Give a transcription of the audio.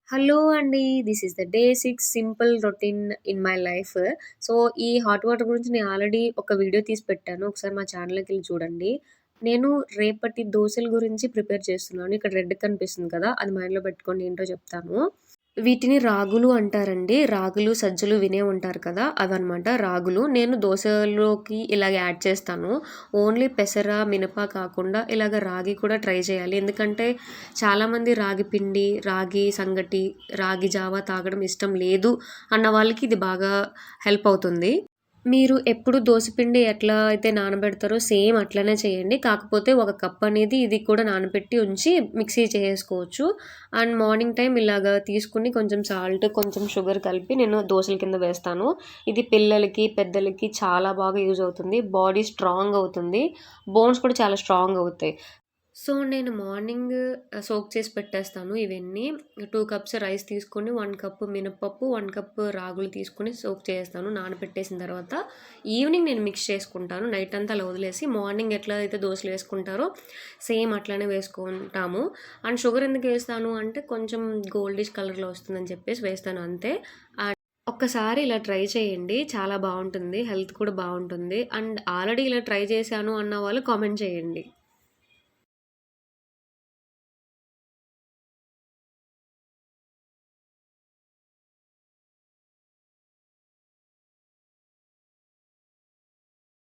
Hello అండి. This is the day 6 simple routine in my life. So, ఈ hot water గురించి నేను already ఒక వీడియో తీసి పెట్టాను. ఒకసారి మా ఛానల్‌లోకెళ్ళి చూడండి. నేను రేపటి దోసల గురించి ప్రిపేర్ చేస్తున్నాను. ఇక్కడ రెడ్ కనిపిస్తుంది కదా! అది మైండ్‌లో పెట్టుకోండి ఏంటో చెప్తాను. వీటిని రాగులు అంటారండి. రాగులు, సజ్జలు వినే ఉంటారు కదా! అవన్నమాట రాగులు. నేను దోసలోకి ఇలాగ యాడ్ చేస్తాను. ఓన్లీ పెసర, మినప కాకుండా ఇలాగ రాగి కూడా ట్రై చేయాలి. ఎందుకంటే చాలామంది రాగి పిండి, రాగి సంగటి, రాగి జావ తాగడం ఇష్టం లేదు అన్న వాళ్ళకి ఇది బాగా హెల్ప్ అవుతుంది. మీరు ఎప్పుడు దోసపిండి ఎట్లా అయితే నానబెడతారో సేమ్ అట్లనే చేయండి. కాకపోతే ఒక కప్ అనేది ఇది కూడా నానబెట్టి ఉంచి మిక్సీ చేసేసుకోవచ్చు. అండ్ మార్నింగ్ టైమ్ ఇలాగా తీసుకొని కొంచెం సాల్ట్, కొంచెం షుగర్ కలిపి నేను దోసల కింద వేస్తాను. ఇది పిల్లలకి, పెద్దలకి చాలా బాగా యూజ్ అవుతుంది. బాడీ స్ట్రాంగ్ అవుతుంది. బోన్స్ కూడా చాలా స్ట్రాంగ్ అవుతాయి. సో, నేను మార్నింగ్ సోక్ చేసి పెట్టేస్తాను ఇవన్నీ. 2 కప్స్ రైస్ తీసుకొని, 1 కప్ మినపప్పు, 1 కప్ రాగులు తీసుకొని సోక్ చేసేస్తాను. నానబెట్టేసిన తర్వాత ఈవినింగ్ నేను మిక్స్ చేసుకుంటాను. నైట్ అంతా అలా వదిలేసి మార్నింగ్ ఎట్లా అయితే దోసలు వేసుకుంటారో సేమ్ అట్లనే వేసుకుంటాము. అండ్ షుగర్ ఎందుకు వేస్తాను అంటే కొంచెం గోల్డిష్ కలర్‌లో వస్తుందని చెప్పేసి వేస్తాను అంతే. అండ్ ఒక్కసారి ఇలా ట్రై చేయండి. చాలా బావుంటుంది. హెల్త్ కూడా బావుంటుంది. అండ్ ఆల్రెడీ ఇలా ట్రై చేశాను అన్న వాళ్ళు కామెంట్ చేయండి.